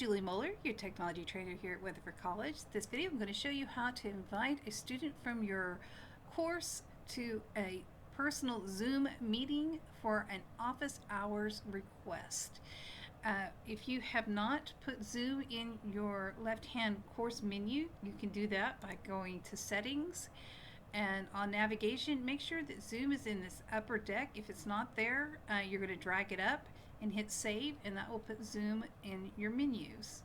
Julie Moeller, your technology trainer here at Weatherford College. This video I'm going to show you how to invite a student from your course to a personal Zoom meeting for an office hours request. If you have not put Zoom in your left-hand course menu, you can do that by going to Settings, and on navigation, make sure that Zoom is in this upper deck. If it's not there, you're going to drag it up and hit Save, and that will put Zoom in your menus.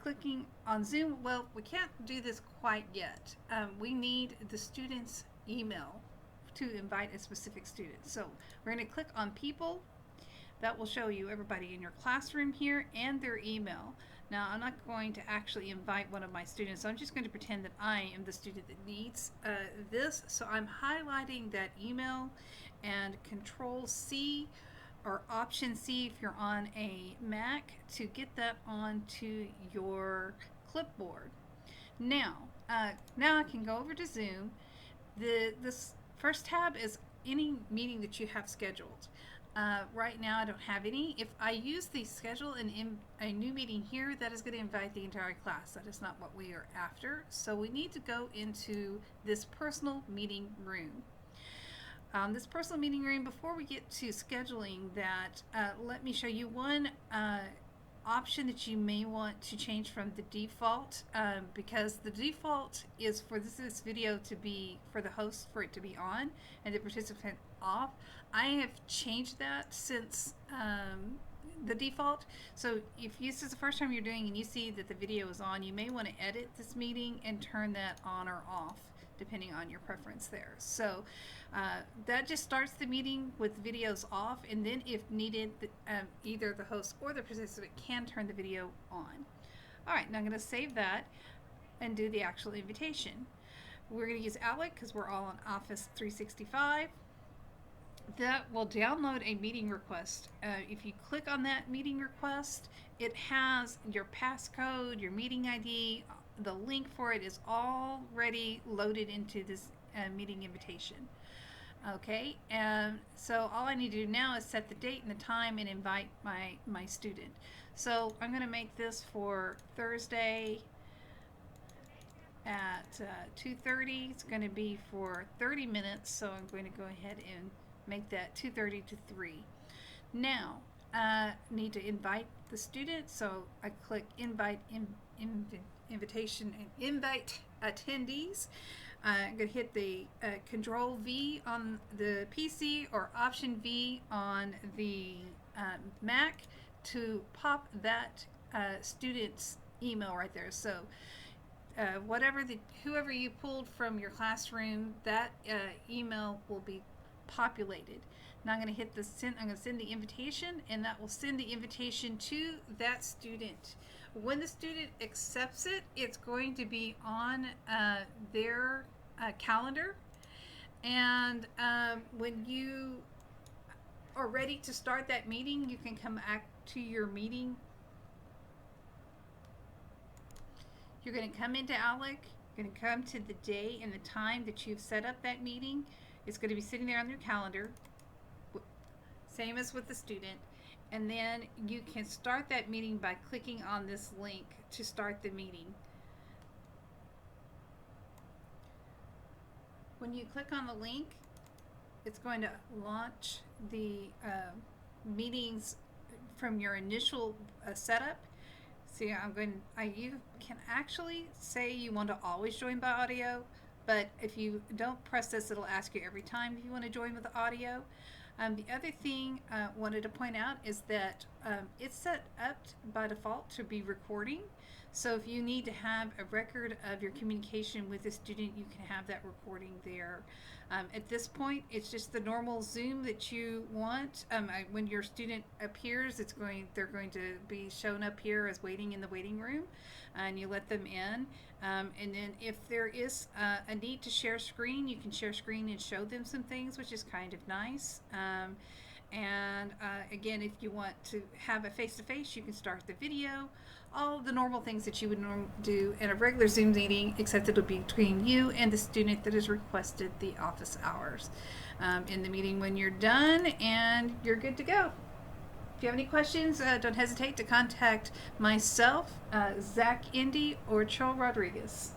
Clicking on Zoom, well, we can't do this quite yet. We need the student's email to invite a specific student. So we're going to click on People. That will show you everybody in your classroom here and their email. Now, I'm not going to actually invite one of my students, so I'm just going to pretend that I am the student that needs this. So I'm highlighting that email and Control C or Option C if you're on a Mac to get that onto your clipboard. Now I can go over to Zoom. This first tab is any meeting that you have scheduled. Right now I don't have any. If I use the schedule and in a new meeting here, that is going to invite the entire class. That is not what we are after. So we need to go into this personal meeting room. This personal meeting room, before we get to scheduling that, let me show you one option that you may want to change from the default, because the default is for this video to be for the host, for it to be on and the participant off. I have changed that since the default. So if this is the first time you're doing and you see that the video is on, you may want to edit this meeting and turn that on or off depending on your preference there. So that just starts the meeting with videos off, and then if needed, either the host or the participant can turn the video on. All right, now I'm going to save that and do the actual invitation. We're going to use Outlook because we're all on Office 365. That will download a meeting request. If you click on that meeting request, it has your passcode, your meeting ID, the link for it is already loaded into this meeting invitation. Okay, and so all I need to do now is set the date and the time and invite my student. So I'm going to make this for Thursday at 2:30. It's going to be for 30 minutes, so I'm going to go ahead and make that 2:30 to 3. Now I need to invite the student, so I click Invite Invitation and Invite Attendees. I'm going to hit the Control V on the PC or Option V on the Mac to pop that student's email right there. So whoever you pulled from your classroom, that email will be populated. Now I'm going to hit the send. I'm going to send the invitation, and that will send the invitation to that student. When the student accepts it, it's going to be on their calendar, and when you are ready to start that meeting, you can come back to your meeting. You're going to come into Outlook. You're going to come to the day and the time that you've set up that meeting. It's going to be sitting there on your calendar, same as with the student. And then you can start that meeting by clicking on this link to start the meeting. When you click on the link, it's going to launch the meetings from your initial setup. See, you can actually say you want to always join by audio, but if you don't press this, it'll ask you every time if you want to join with the audio. The other thing I wanted to point out is that it's set up by default to be recording. So if you need to have a record of your communication with the student, you can have that recording there. At this point, it's just the normal Zoom that you want. When your student appears, they're going to be shown up here as waiting in the waiting room, and you let them in. And then if there is a need to share screen, you can share screen and show them some things, which is kind of nice. Again, if you want to have a face-to-face, you can start the video. All the normal things that you would normally do in a regular Zoom meeting, except it'll be between you and the student that has requested the office hours in the meeting when you're done, and you're good to go. If you have any questions, don't hesitate to contact myself, Zach Indy, or Cho Rodriguez.